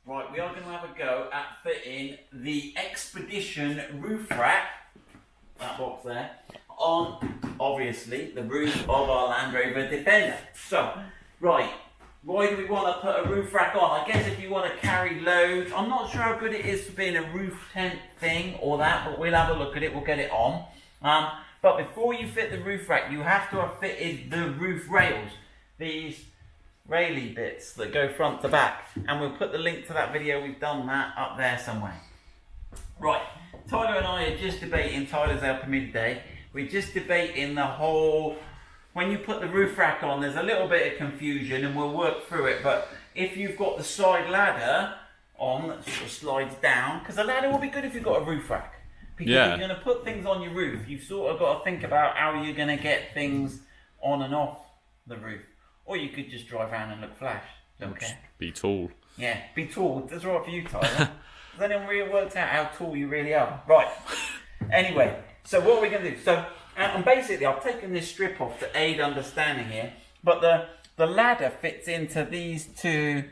Right, we are going to have a go at fitting the Expedition roof rack, that box there, on, obviously, the roof of our Land Rover Defender. So, right, why do we want to put a roof rack on? I guess if you want to carry loads, I'm not sure how good it is for being a roof tent thing or that, but we'll have a look at it, we'll get it on. But before you fit the roof rack, you have to have fitted the roof rails, these railie bits that go front to back, and we'll put the link to that video, we've done that up there somewhere. Right, Tyler and I are just debating, Tyler's helping me today, we're just debating the whole, when you put the roof rack on, there's a little bit of confusion and we'll work through it, but if you've got the side ladder on that sort of slides down, because the ladder will be good if you've got a roof rack. Because if you're going to put things on your roof, you've sort of got to think about how you're going to get things on and off the roof. Or you could just drive around and look flash. Don't care. Be tall. Yeah, be tall. That's right for you, Tyler. Has anyone really worked out how tall you really are? Right. Anyway, so what are we going to do? So, and basically, I've taken this strip off to aid understanding here. But the ladder fits into these two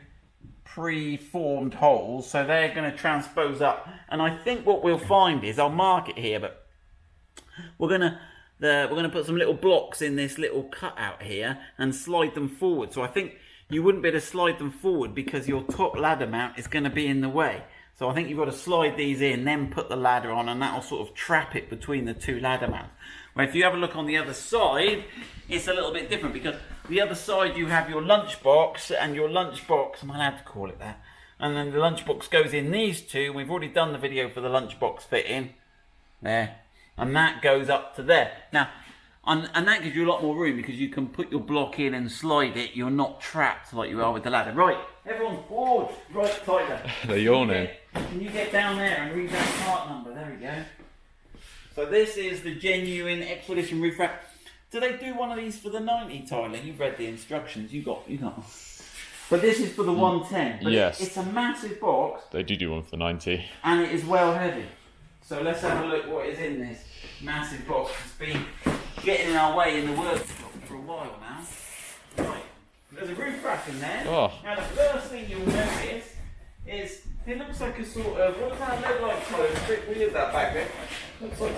pre-formed holes, so they're going to transpose up, and I think what we'll find is, I'll mark it here, but we're going to put some little blocks in this little cutout here and slide them forward. So I think you wouldn't be able to slide them forward because your top ladder mount is going to be in the way. So I think you've got to slide these in, then put the ladder on, and that'll sort of trap it between the two ladder mounts. Well, if you have a look on the other side, it's a little bit different because the other side you have your lunchbox, and your lunchbox, am I allowed to call it that? And then the lunchbox goes in these two. We've already done the video for the lunchbox fitting there, and that goes up to there. Now, and that gives you a lot more room because you can put your block in and slide it. You're not trapped like you are with the ladder. Right, everyone's bored. Right, Tyler. They're yawning. Can you get down there and read that part number? There we go. So this is the genuine Expedition roof rack. Do they do one of these for the 90, Tyler? You've read the instructions. You got. But this is for the 110. But yes. It's a massive box. They do one for the 90. And it is well heavy. So let's have a look what is in this massive box. It's been getting in our way in the workshop for a while now. Right. There's a roof rack in there. Oh. Now the first thing you'll notice is it looks like a sort of, what does that look like, Tyler? It's a bit weird, that back bit. Looks like,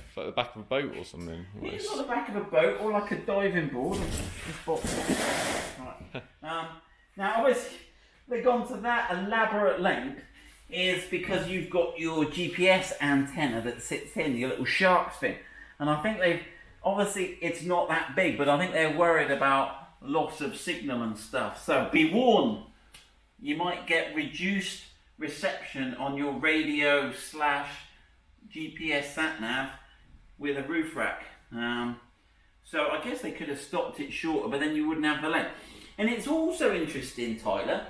It's like the back of a boat or something. it's on the back of a boat or like a diving board. This box. Right. Now obviously they've gone to that elaborate length is because you've got your GPS antenna that sits in, your little shark's fin. And I think they've, obviously it's not that big, but I think they're worried about loss of signal and stuff. So be warned, you might get reduced reception on your radio / GPS sat-nav with a roof rack. So I guess they could have stopped it shorter, but then you wouldn't have the length. And it's also interesting, Tyler,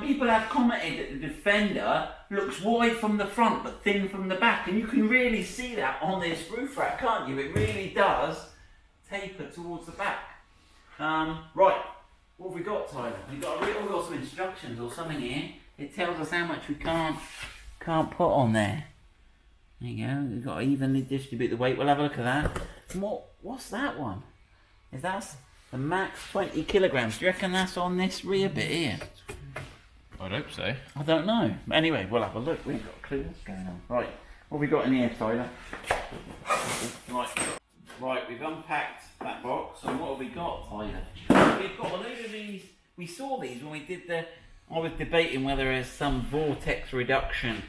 people have commented that the Defender looks wide from the front but thin from the back, and you can really see that on this roof rack, can't you? It really does taper towards the back. Right, what have we got, Tyler? We've got some instructions or something here. It tells us how much we can't put on there. There you go. We've got to evenly distribute the weight. We'll have a look at that. What's that one? Is that the max 20 kilograms? Do you reckon that's on this rear bit here? I'd hope so. I don't know. Anyway, we'll have a look. We ain't got a clue what's going on. Right, what have we got in here, Tyler? Right, we've unpacked that box, and what have we got, Tyler? We've got a load of these. We saw these when we did I was debating whether there's some vortex reduction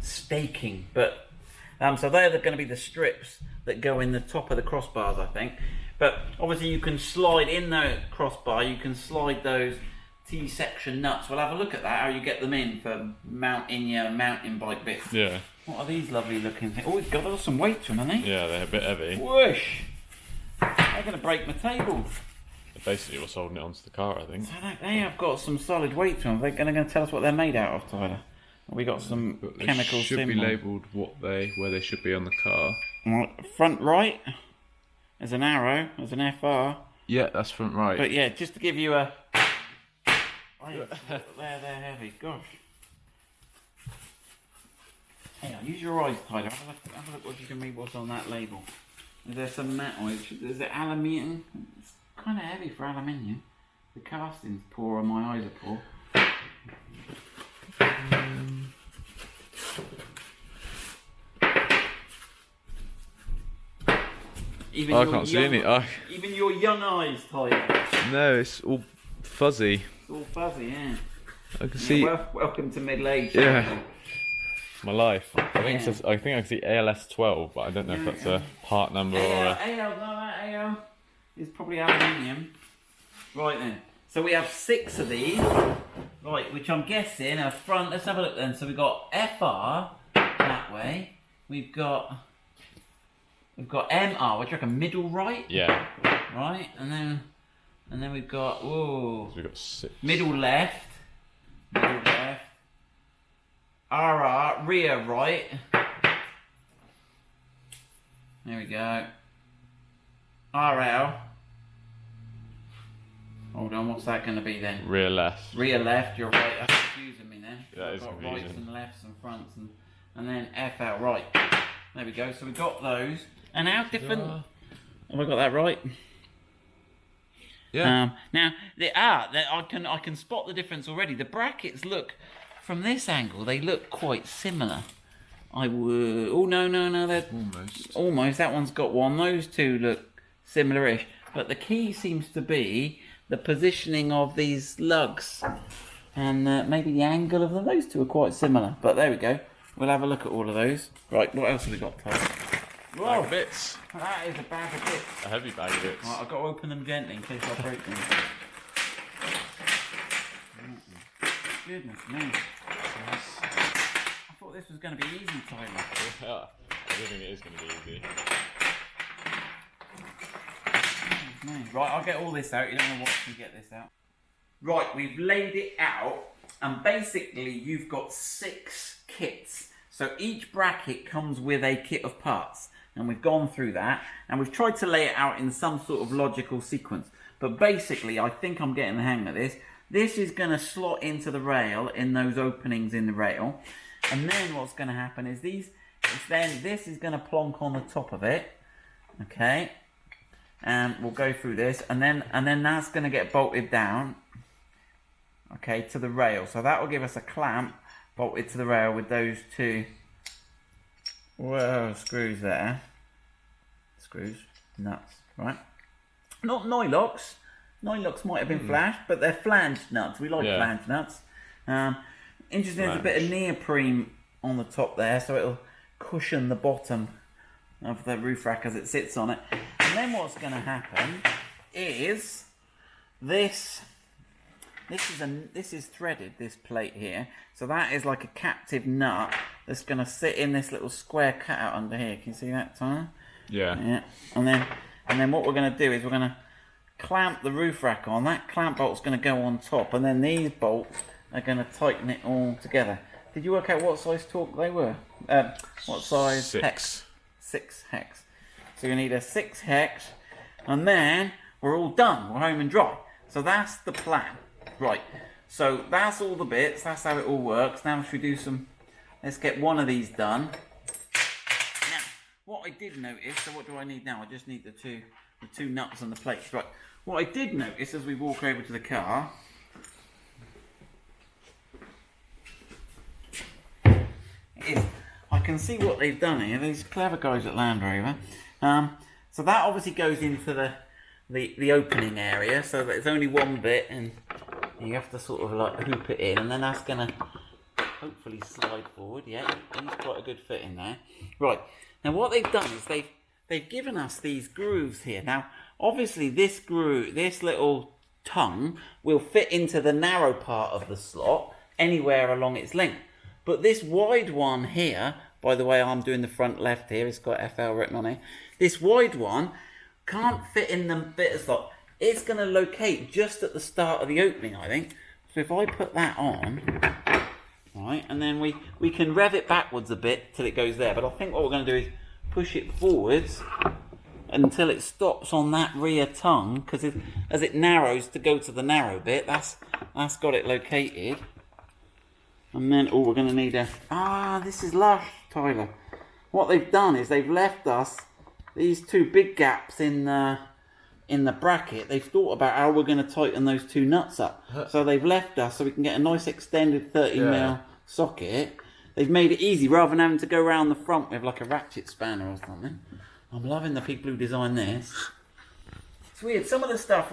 staking, but so they're going to be the strips that go in the top of the crossbars, I think. But obviously you can slide in the crossbar, you can slide those T-section nuts. We'll have a look at that, how you get them in for mounting your mountain bike bits. Yeah. What are these lovely looking things? Oh, God, there's some weight to them, haven't they? Yeah, they're a bit heavy. Whoosh! They're going to break my table. Basically what's holding it onto the car, I think. So they have got some solid weight to them. They're going to tell us what they're made out of, Tyler. We got some chemical should be labelled where they should be on the car. Right, front right. There's an arrow. There's an FR. Yeah, that's front right. But yeah, just to give you a. They're heavy. Gosh. Hang on, use your eyes, Tyler. Have a look what you can read what's on that label. Is there some metal? Is it aluminium? It's kind of heavy for aluminium. The casting's poor and my eyes are poor. Even I can't see any. Even your young eyes, Tyler. No, it's all fuzzy. It's all fuzzy, yeah. I can see. Welcome to middle age. Yeah. My life. I think Yeah. I think I can see ALS12, but I don't know if that's a part number or a. AL is probably aluminium. Right then. So we have 6 of these. Right, which I'm guessing are front. Let's have a look then. So we've got FR that way. We've got MR, which is like a middle right. Yeah. Right, and then we've got So we've got 6. middle left. RR, rear right. There we go. RL. Hold on, what's that going to be then? Rear left. Rear left, you're right. That's confusing me then. That is I've got confusing. rights and lefts and fronts and then FL right. There we go. So we've got those. And how different? Have I got that right? Yeah. Now I can spot the difference already. The brackets look from this angle. They look quite similar. I would. Oh no, they're almost. That one's got one. Those two look similar-ish. But the key seems to be the positioning of these lugs and maybe the angle of them. Those two are quite similar. But there we go. We'll have a look at all of those. Right. What else have we got, Tyler? Bag of bits. That is a bag of bits. A heavy bag of bits. Right, I've got to open them gently in case I break them. Goodness me. I thought this was going to be easy, Tyler. Yeah. I don't think it is going to be easy. Right, I'll get all this out. You don't know what to get this out. Right, we've laid it out, and basically you've got 6 kits. So each bracket comes with a kit of parts, and we've gone through that, and we've tried to lay it out in some sort of logical sequence. But basically, I think I'm getting the hang of this. This is going to slot into the rail in those openings in the rail, and then what's going to happen is this is going to plonk on the top of it. Okay. And we'll go through this, and then that's going to get bolted down, okay, to the rail. So that will give us a clamp bolted to the rail with those 2 screws there. Screws, nuts, right? Not nylocks. Nylocks might have been flashed, but they're flanged nuts. We like flanged nuts. Interesting, there's a bit of neoprene on the top there, so it'll cushion the bottom of the roof rack as it sits on it. And then what's going to happen is this is threaded, this plate here. So that is like a captive nut that's going to sit in this little square cutout under here. Can you see that, Tyler? Yeah. Yeah. And then what we're going to do is we're going to clamp the roof rack on. That clamp bolt's going to go on top, and then these bolts are going to tighten it all together. Did you work out what size torque they were? What size 6. hex? 6 hex. So you need a 6 hex, and then we're all done. We're home and dry. So that's the plan. Right. So that's all the bits. That's how it all works. Now should we do some... Let's get one of these done. Now, what I did notice... So what do I need now? I just need the two nuts and the plates. Right. What I did notice as we walk over to the car... is I can see what they've done here. These clever guys at Land Rover. So that obviously goes into the opening area. So there's only one bit, and you have to sort of like hoop it in, and then that's going to hopefully slide forward. Yeah, he's quite a good fit in there. Right. Now what they've done is they've given us these grooves here. Now obviously this groove, this little tongue, will fit into the narrow part of the slot anywhere along its length. But this wide one here, by the way, I'm doing the front left here, it's got FL written on it. This wide one can't fit in the bit of slot. It's going to locate just at the start of the opening, I think. So if I put that on, right, and then we can rev it backwards a bit till it goes there. But I think what we're going to do is push it forwards until it stops on that rear tongue, because as it narrows to go to the narrow bit, that's got it located. And then, we're going to need this is lush, Tyler. What they've done is they've left us these 2 big gaps in the in the bracket, they've thought about how we're going to tighten those two nuts up. So they've left us so we can get a nice extended 30mm socket. They've made it easy rather than having to go around the front with like a ratchet spanner or something. I'm loving the people who designed this. It's weird. Some of the stuff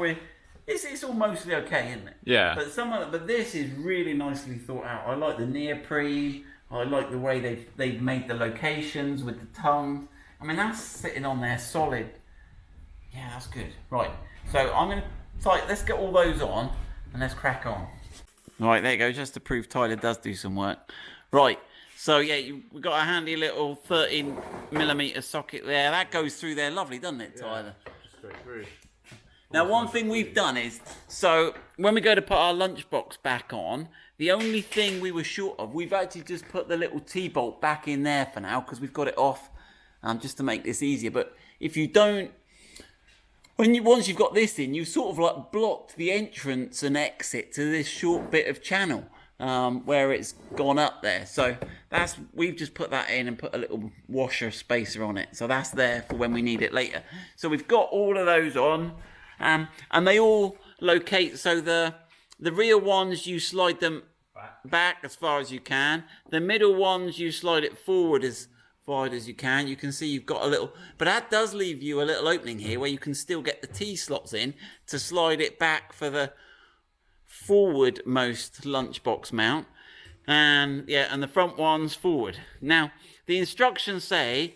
it's all mostly okay, isn't it? Yeah. But this is really nicely thought out. I like the neoprene. I like the way they've made the locations with the tongue. I mean, that's sitting on there solid. Yeah, that's good. Right, so I'm going to let's get all those on and let's crack on. Right, there you go, just to prove Tyler does do some work. Right, so yeah, we've got a handy little 13mm socket there. That goes through there lovely, doesn't it, Tyler? Just straight through. Now, one thing we've done is, so when we go to put our lunchbox back on, the only thing we were short of, we've actually just put the little T-bolt back in there for now because we've got it off just to make this easier. But if you don't, once you've got this in, you sort of like blocked the entrance and exit to this short bit of channel where it's gone up there. So we've just put that in and put a little washer spacer on it. So that's there for when we need it later. So we've got all of those on. And they all locate, so the rear ones you slide them back as far as you can. The middle ones you slide it forward as far as you can. You can see you've got a little, but that does leave you a little opening here where you can still get the T-slots in to slide it back for the forward-most lunchbox mount. And yeah, and the front ones forward. Now, the instructions say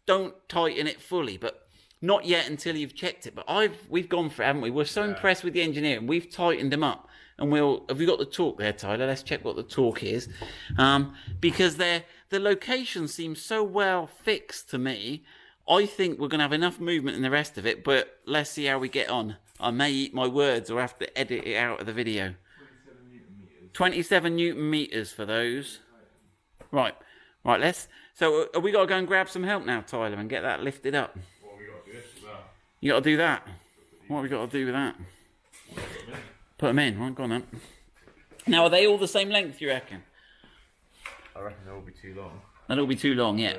don't tighten it fully, but not yet until you've checked it, but we've gone for it, haven't we? We're so impressed with the engineering. We've tightened them up, and have we got the torque there, Tyler? Let's check what the torque is, because the location seems so well fixed to me. I think we're going to have enough movement in the rest of it, but let's see how we get on. I may eat my words or have to edit it out of the video. 27 Newton meters for those. Right. So have we got to go and grab some help now, Tyler, and get that lifted up? You got to do that. What have we got to do with that? Put them in. Right, go on then. Now, are they all the same length, you reckon? I reckon they'll be too long. That'll be too long, yeah.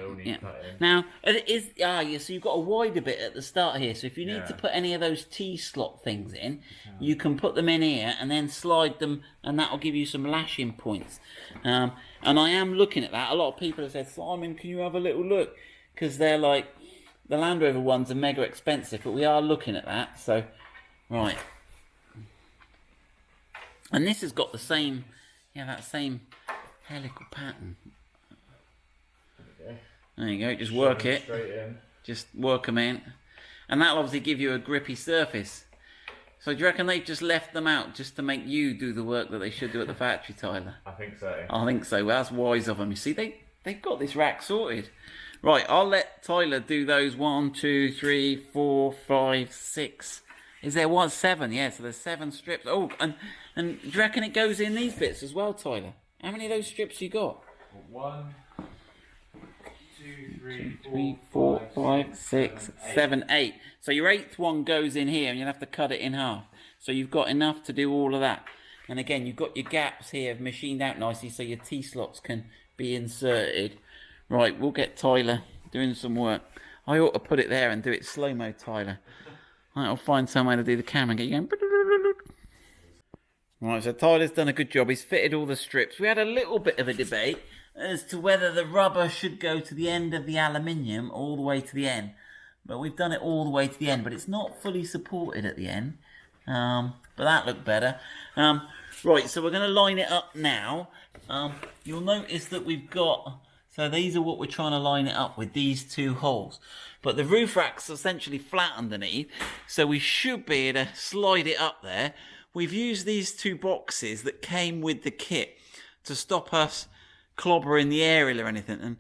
Now, so you've got a wider bit at the start here. So if you need to put any of those T-slot things in, you can put them in here and then slide them, and that'll give you some lashing points. And I am looking at that. A lot of people have said, Simon, can you have a little look? Because they're like, the Land Rover ones are mega expensive, but we are looking at that. So, right. And this has got the same, that same helical pattern. Okay. There you go, just work it. Straight in. Just work them in. And that'll obviously give you a grippy surface. So do you reckon they've just left them out just to make you do the work that they should do at the factory, Tyler? I think so. I think so. Well, that's wise of them. You see, they've got this rack sorted. Right, I'll let Tyler do those 1, 2, 3, 4, 5, 6. Is there 7? Yeah, so there's 7 strips. Oh, and do you reckon it goes in these bits as well, Tyler? How many of those strips you got? 1, 2, 3, 4, 5, 6, 7, 8. So your 8th one goes in here and you'll have to cut it in half. So you've got enough to do all of that. And again, you've got your gaps here machined out nicely so your T-slots can be inserted. Right, we'll get Tyler doing some work. I ought to put it there and do it slow-mo, Tyler. I'll find somewhere to do the camera and get you going. Right, so Tyler's done a good job. He's fitted all the strips. We had a little bit of a debate as to whether the rubber should go to the end of the aluminium all the way to the end. But we've done it all the way to the end, but it's not fully supported at the end. But that looked better. Right, so we're going to line it up now. You'll notice that we've got... So these are what we're trying to line it up with, these 2 holes. But the roof rack's essentially flat underneath, so we should be able to slide it up there. We've used these 2 boxes that came with the kit to stop us clobbering the aerial or anything, and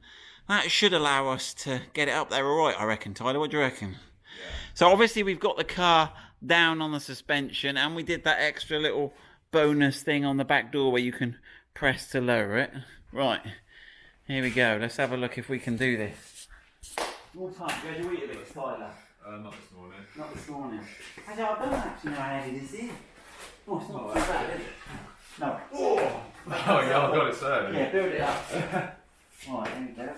that should allow us to get it up there all right, I reckon. Tyler, what do you reckon? Yeah. So obviously we've got the car down on the suspension, and we did that extra little bonus thing on the back door where you can press to lower it. Right. Here we go. Let's have a look if we can do this. What time? Where do you eat a bit, Tyler? Not this morning. Not this morning. I don't actually know how heavy this is. Oh, it's not too bad, is it? No. Oh, yeah, I've got it served. Yeah, build it up. Right, here we go.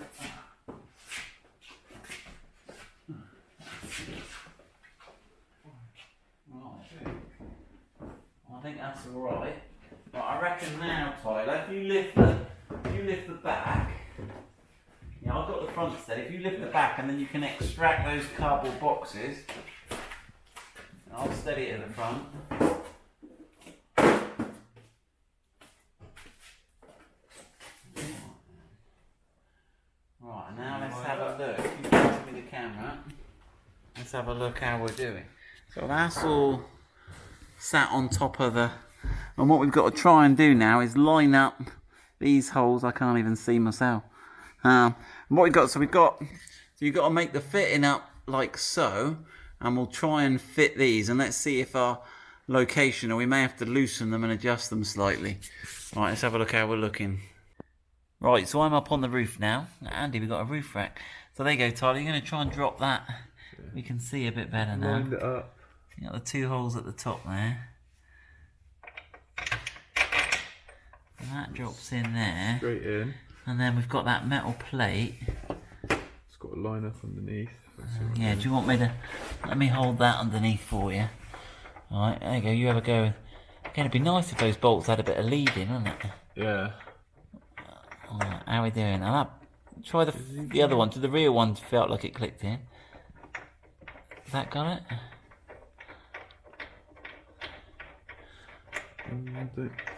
think that's alright. But I reckon now, Tyler, if you lift the back, yeah, I've got the front set. If you lift the back and then you can extract those cardboard boxes, I'll steady it at the front. Right, now let's have a look. You can give me the camera. Let's have a look how we're doing. So that's all sat on top of the... And what we've got to try and do now is line up these holes. I can't even see myself. And what we've got, so you've got to make the fitting up like so, and we'll try and fit these, and let's see if our location, or we may have to loosen them and adjust them slightly. Right, let's have a look how we're looking. Right, so I'm up on the roof now. Andy, we've got a roof rack. So there you go, Tyler. You're going to try and drop that. We can see a bit better now. Lined it up. You got the two holes at the top there. And that drops in there. Straight in. And then we've got that metal plate. It's got a line up underneath. Yeah, do you want me to... Let me hold that underneath for you. Alright, there you go. You have a go. Again, it'd be nice if those bolts had a bit of leading, wouldn't it? Yeah. Alright, how are we doing? Try the other one. To the rear one felt like it clicked in. Has that got it?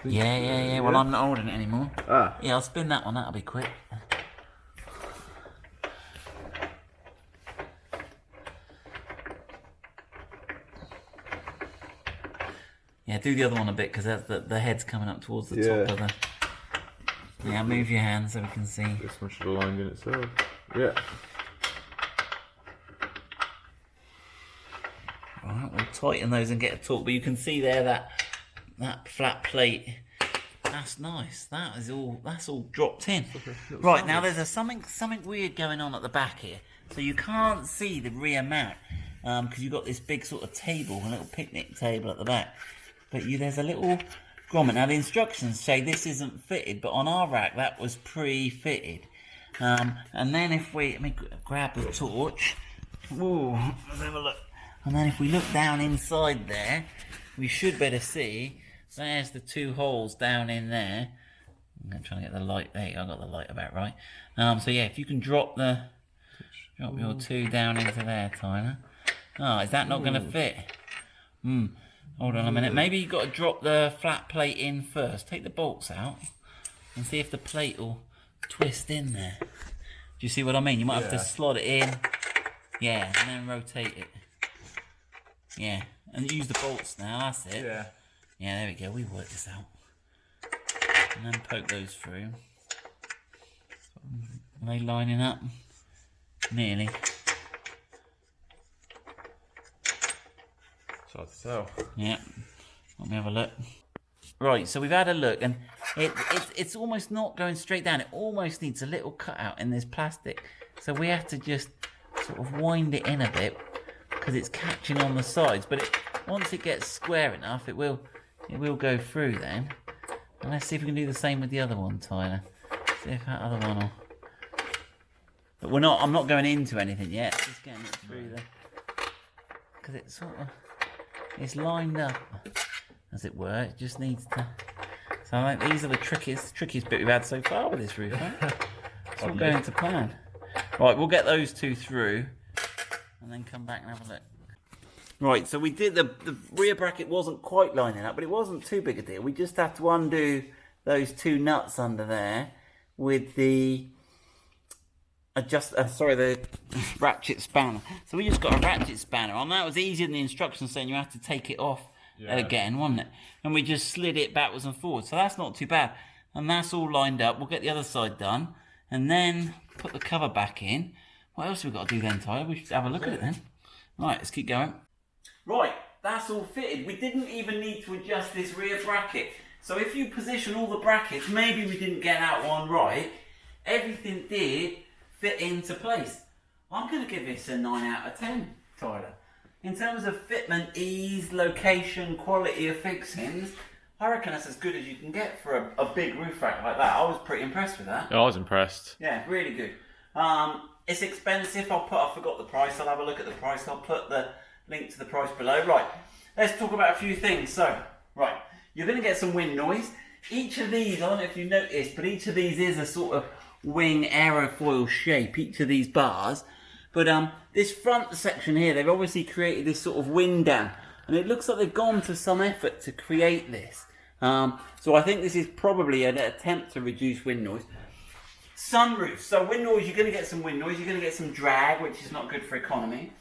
Yeah. Well, I'm not holding it anymore. Yeah, I'll spin that one. That'll be quick. Yeah, do the other one a bit because the head's coming up towards the top of the... Yeah, move your hand so we can see. This one should have lined in itself. Yeah. Right, we'll tighten those and get a torque, but you can see there that flat plate. That's nice. That's all dropped in. Right, now there's something weird going on at the back here. So you can't see the rear mount because you've got this big sort of table, a little picnic table at the back. But there's a little grommet. Now the instructions say this isn't fitted, but on our rack that was pre-fitted. And then if let me grab the torch. Ooh, let's have a look. And then if we look down inside there, we should better see. There's the two holes down in there. I'm going to try and get the light. There you go, I got the light about right. So yeah, if you can drop your two down into there, Tyler. Oh, is that not going to fit? Hold on a minute. Maybe you've got to drop the flat plate in first. Take the bolts out and see if the plate will twist in there. Do you see what I mean? You might have to slot it in. Yeah, and then rotate it. Yeah, and use the bolts now. That's it. Yeah. Yeah, there we go. We worked this out. And then poke those through. Are they lining up? Nearly. It's hard to tell. Yeah. Let me have a look. Right, so we've had a look, and it's almost not going straight down. It almost needs a little cutout in this plastic. So we have to just sort of wind it in a bit because it's catching on the sides. But once it gets square enough, it will go through then. And let's see if we can do the same with the other one, Tyler. See if that other one will... But I'm not going into anything yet. Just getting it through there. Because it's lined up, as it were. It just needs to... So I think these are the trickiest bit we've had so far with this roof, right? It's all going to plan. Right, we'll get those two through and then come back and have a look. Right, so we did the rear bracket wasn't quite lining up, but it wasn't too big a deal. We just have to undo those two nuts under there with the the ratchet spanner. So we just got a ratchet spanner on. That was easier than the instructions saying you have to take it off again, wasn't it? And we just slid it backwards and forwards. So that's not too bad. And that's all lined up. We'll get the other side done and then put the cover back in. What else have we got to do then, Tyler? We should have a look at it then. Right, let's keep going. Right, that's all fitted. We didn't even need to adjust this rear bracket. So if you position all the brackets, maybe we didn't get that one right. Everything did fit into place. I'm going to give this a 9 out of 10, Tyler. In terms of fitment, ease, location, quality of fixings, I reckon that's as good as you can get for a big roof rack like that. I was pretty impressed with that. Yeah, I was impressed. Yeah, really good. It's expensive. I forgot the price. I'll have a look at the price. I'll put the link to the price below. Right, let's talk about a few things. So, right, you're going to get some wind noise. Each of these, I don't know if you noticed, but each of these is a sort of wing aerofoil shape, each of these bars. But this front section here, they've obviously created this sort of wind down. And it looks like they've gone to some effort to create this. So I think this is probably an attempt to reduce wind noise. Sunroof. So wind noise, you're going to get some wind noise. You're going to get some drag, which is not good for economy.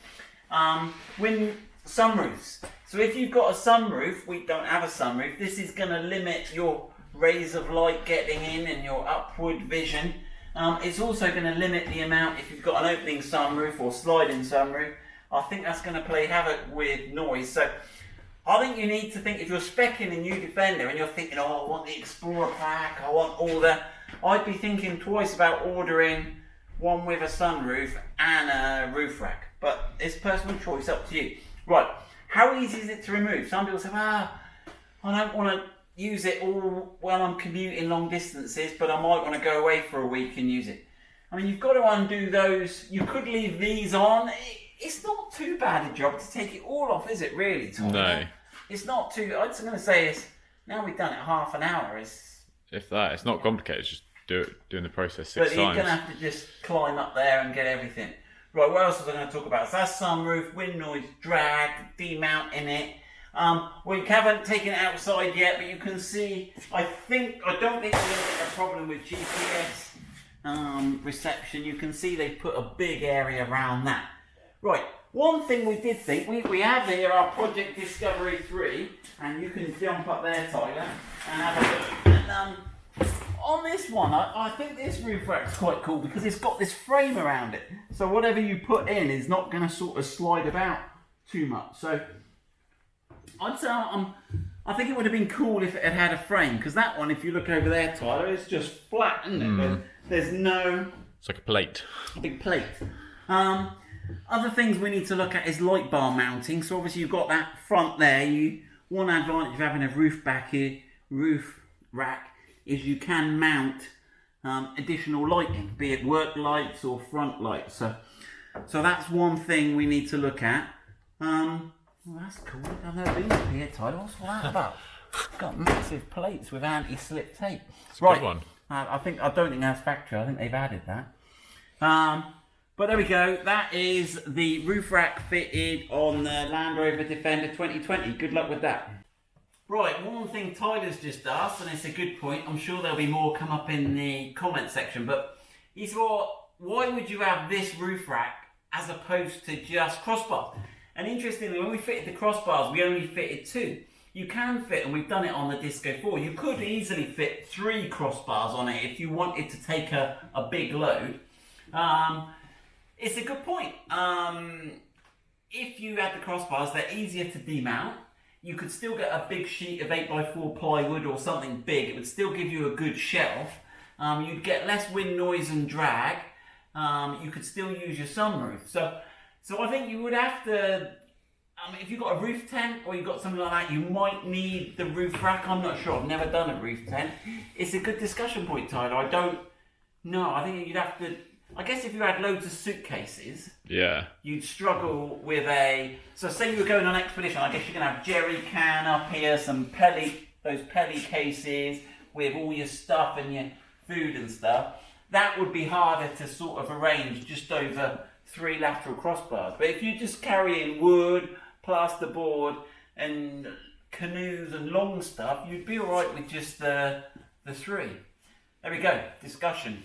Sunroofs. So if you've got a sunroof, we don't have a sunroof, this is going to limit your rays of light getting in and your upward vision. It's also going to limit the amount, if you've got an opening sunroof or sliding sunroof, I think that's going to play havoc with noise. So I think you need to think, if you're speccing a new Defender and you're thinking, oh, I want the Explorer pack, I want all that, I'd be thinking twice about ordering one with a sunroof and a roof rack. But it's personal choice, up to you. Right, how easy is it to remove? Some people say, I don't want to use it all while I'm commuting long distances, but I might want to go away for a week and use it. I mean, you've got to undo those. You could leave these on. It's not too bad a job to take it all off, is it really, Tom? No. It's not too, I was going to say, now we've done it half an hour. If that, it's not complicated, just doing the process 6 times. But you're going to have to just climb up there and get everything. Right, what else was I going to talk about? So that's sunroof, wind noise, drag, demounting it. We haven't taken it outside yet, but you can see, I don't think we're going to get a problem with GPS reception. You can see they've put a big area around that. Right, one thing we did think, we have here our Project Discovery 3, and you can jump up there, Tyler, and have a look. And on this one, I think this roof rack's quite cool because it's got this frame around it. So whatever you put in is not going to sort of slide about too much. So I'd say I think it would have been cool if it had had a frame, because that one, if you look over there, Tyler, it's just flat, isn't it? There's no... It's like a plate. A big plate. Other things we need to look at is light bar mounting. So obviously you've got that front there. One advantage of having a roof rack is you can mount additional lighting, be it work lights or front lights. So that's one thing we need to look at. Well, that's cool. I've never been up here, Tyler. What's all that about? Got massive plates with anti-slip tape. It's a good one. I don't think that's factory. I think they've added that. But there we go. That is the roof rack fitted on the Land Rover Defender 2020. Good luck with that. Right, one thing Tyler's just asked, and it's a good point. I'm sure there'll be more come up in the comment section. But he thought, why would you have this roof rack as opposed to just crossbars? And interestingly, when we fitted the crossbars, we only fitted 2. You can fit, and we've done it on the Disco 4, you could easily fit 3 crossbars on it if you wanted to take a big load. It's a good point. If you had the crossbars, they're easier to demount. You could still get a big sheet of 8x4 plywood or something big. It would still give you a good shelf. You'd get less wind noise and drag. You could still use your sunroof. So I think you would have to, if you've got a roof tent or you've got something like that, you might need the roof rack. I'm not sure. I've never done a roof tent. It's a good discussion point, Tyler. I don't know. I think you'd have to, I guess if you had loads of suitcases, you'd struggle with so say you were going on expedition, I guess you're going to have jerry can up here, some those pelly cases with all your stuff and your food and stuff. That would be harder to sort of arrange just over 3 lateral crossbars. But if you just carry in wood, plasterboard and canoes and long stuff, you'd be alright with just the 3. There we go, discussion.